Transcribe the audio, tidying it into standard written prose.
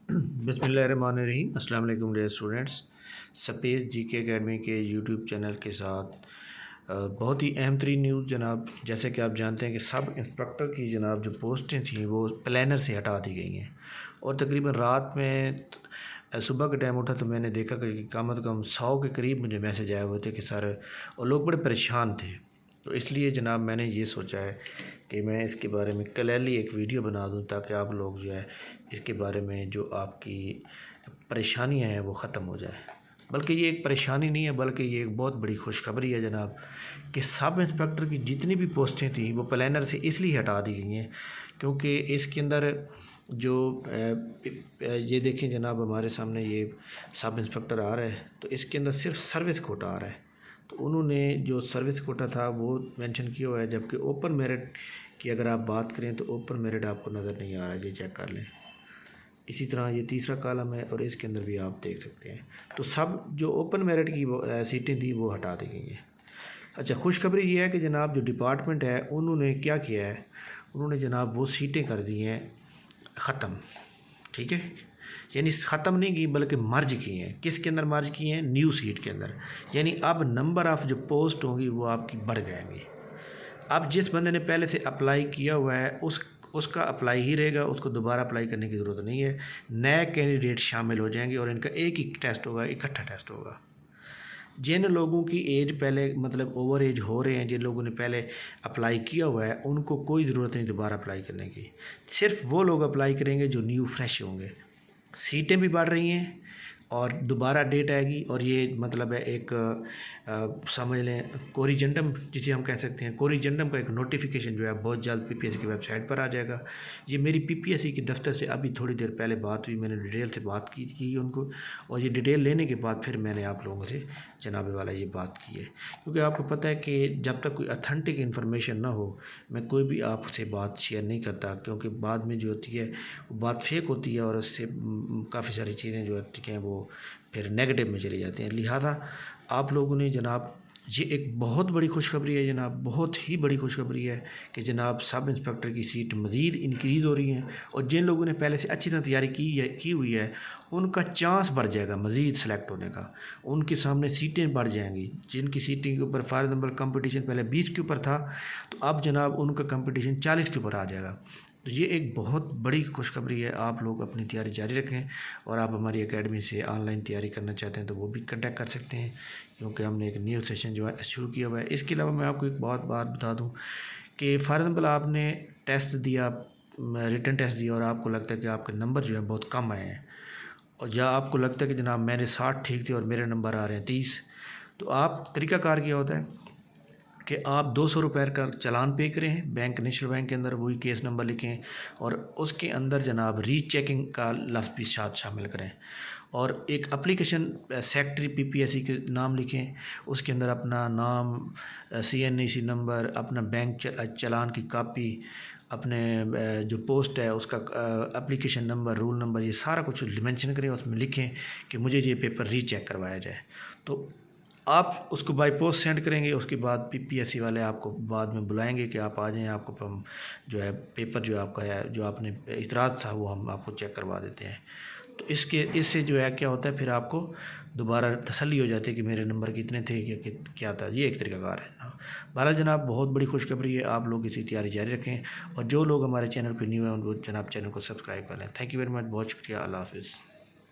बिस्मिल्लाहिर्रहमानिर्रहीम। अस्सलाम वालेकुम dear students. Space GK academy के यूट्यूब चैनल के साथ बहुत ही अहम तरीन न्यूज़ जनाब, जैसे कि आप जानते हैं कि सब इंस्पेक्टर की जनाब जो पोस्टें थी वो प्लानर से हटा दी गई हैं। और तकरीबन रात में सुबह के टाइम उठा तो मैंने देखा कि कम अज़ कम 100 के करीब मुझे मैसेज आए हुए थे कि सर, और लोग बड़े परेशान थे। तो इसलिए जनाब मैंने ये सोचा है कि मैं इसके बारे में क्लियरली एक वीडियो बना दूं, ताकि आप लोग जो है इसके बारे में जो आपकी परेशानियां हैं वो ख़त्म हो जाए। बल्कि ये एक परेशानी नहीं है, बल्कि ये एक बहुत बड़ी खुशखबरी है जनाब, कि सब इंस्पेक्टर की जितनी भी पोस्टें थी वो प्लानर से इसलिए हटा दी गई हैं क्योंकि इसके अंदर जो ये देखें जनाब, हमारे सामने ये सब इंस्पेक्टर आ रहा है, तो इसके अंदर सिर्फ सर्विस कोटा आ रहा है। तो उन्होंने जो सर्विस कोटा था वो मेंशन किया हुआ है, जबकि ओपन मेरिट की अगर आप बात करें तो ओपन मेरिट आपको नज़र नहीं आ रहा है, ये चेक कर लें। इसी तरह ये तीसरा कॉलम है और इसके अंदर भी आप देख सकते हैं। तो सब जो ओपन मेरिट की सीटें थी वो हटा दी गई हैं। अच्छा, खुशखबरी ये है कि जनाब जो डिपार्टमेंट है उन्होंने क्या किया है, उन्होंने जनाब वो सीटें कर दी हैं ख़त्म। ठीक है, यानी ख़त्म नहीं की बल्कि मर्ज की हैं। किसके अंदर मर्ज की हैं? न्यू सीट के अंदर। यानी अब नंबर ऑफ़ जो पोस्ट होंगी वो आपकी बढ़ जाएंगी। अब जिस बंदे ने पहले से अप्लाई किया हुआ है उसका अप्लाई ही रहेगा, उसको दोबारा अप्लाई करने की ज़रूरत नहीं है। नए कैंडिडेट शामिल हो जाएंगे और इनका एक ही टेस्ट होगा, इकट्ठा टेस्ट होगा। जिन लोगों की एज पहले मतलब ओवर एज हो रहे हैं, जिन लोगों ने पहले अप्लाई किया हुआ है, उनको कोई ज़रूरत नहीं दोबारा अप्लाई करने की। सिर्फ वो लोग अप्लाई करेंगे जो न्यू फ्रेश होंगे। सीटें भी बढ़ रही हैं और दोबारा डेट आएगी, और ये मतलब है एक समझ लें कोरिजेंडम जिसे हम कह सकते हैं, कोरिजेंडम का एक नोटिफिकेशन जो है बहुत जल्द पीपीएससी की वेबसाइट पर आ जाएगा। ये मेरी पीपीएससी के दफ्तर से अभी थोड़ी देर पहले बात हुई, मैंने डिटेल से बात की उनको, और ये डिटेल लेने के बाद फिर मैंने आप लोगों से जनाबे वाला ये बात की है। क्योंकि आपको पता है कि जब तक कोई अथेंटिक इन्फॉर्मेशन ना हो मैं कोई भी आपसे बात शेयर नहीं करता, क्योंकि बाद में जो होती है वो बात फेक होती है और उससे काफ़ी सारी चीज़ें जो होती हैं वो फिर नेगेटिव में चली जाती हैं। लिहाजा आप लोगों ने जनाब, ये एक बहुत बड़ी खुशखबरी है जनाब, बहुत ही बड़ी खुशखबरी है कि जनाब सब इंस्पेक्टर की सीट मज़ीद इंक्रीज़ हो रही हैं। और जिन लोगों ने पहले से अच्छी तरह तैयारी की हुई है उनका चांस बढ़ जाएगा मज़ीद सेलेक्ट होने का, उनके सामने सीटें बढ़ जाएंगी। जिनकी सीटें के ऊपर फॉर एग्जाम्पल कंपटीशन पहले 20 के ऊपर था, तो अब जनाब उनका कंपटीशन 40 के ऊपर आ जाएगा। तो ये एक बहुत बड़ी खुशखबरी है। आप लोग अपनी तैयारी जारी रखें, और आप हमारी एकेडमी से ऑनलाइन तैयारी करना चाहते हैं तो वो भी कांटेक्ट कर सकते हैं, क्योंकि हमने एक न्यू सेशन जो है शुरू किया हुआ है। इसके अलावा मैं आपको एक बात बता दूं कि फॉर एग्जाम्पल आपने टेस्ट दिया, रिटन टेस्ट दिया, और आपको लगता है कि आपके नंबर जो है बहुत कम आए हैं, और या आपको लगता है कि जनाब मेरे 60 ठीक थे और मेरे नंबर आ रहे हैं 30, तो आप तरीक़ाकार क्या होता है कि आप 200 रुपये का चालान पे करें बैंक, नेशनल बैंक के अंदर वही केस नंबर लिखें, और उसके अंदर जनाब रीचेकिंग का लफ्ज़ भी साथ शामिल करें, और एक एप्लीकेशन सेक्रेटरी पीपीएससी के नाम लिखें, उसके अंदर अपना नाम, सीएनईसी नंबर, अपना बैंक चालान की कापी, अपने जो पोस्ट है उसका एप्लीकेशन नंबर, रोल नंबर, ये सारा कुछ मेंशन करें, उसमें लिखें कि मुझे ये पेपर रीचेक करवाया जाए। तो आप उसको बाय पोस्ट सेंड करेंगे, उसके बाद पीपीएससी वाले आपको बाद में बुलाएंगे कि आप आ जाएं, आपको हम जो है पेपर जो आपका है, जो आपने इतराज़ था वो हम आपको चेक करवा देते हैं। तो इससे जो है क्या होता है, फिर आपको दोबारा तसल्ली हो जाती है कि मेरे नंबर कितने थे, क्या था। ये एक तरीक़ाकार है। बहरहाल जनाब बहुत बड़ी खुशखबरी है, आप लोग इसी तैयारी जारी रखें, और जो लोग हमारे चैनल पर न्यू हैं उनको जनाब चैनल को सब्सक्राइब कर लें। थैंक यू वेरी मच, बहुत शुक्रिया, अल्लाह हाफ़िज़।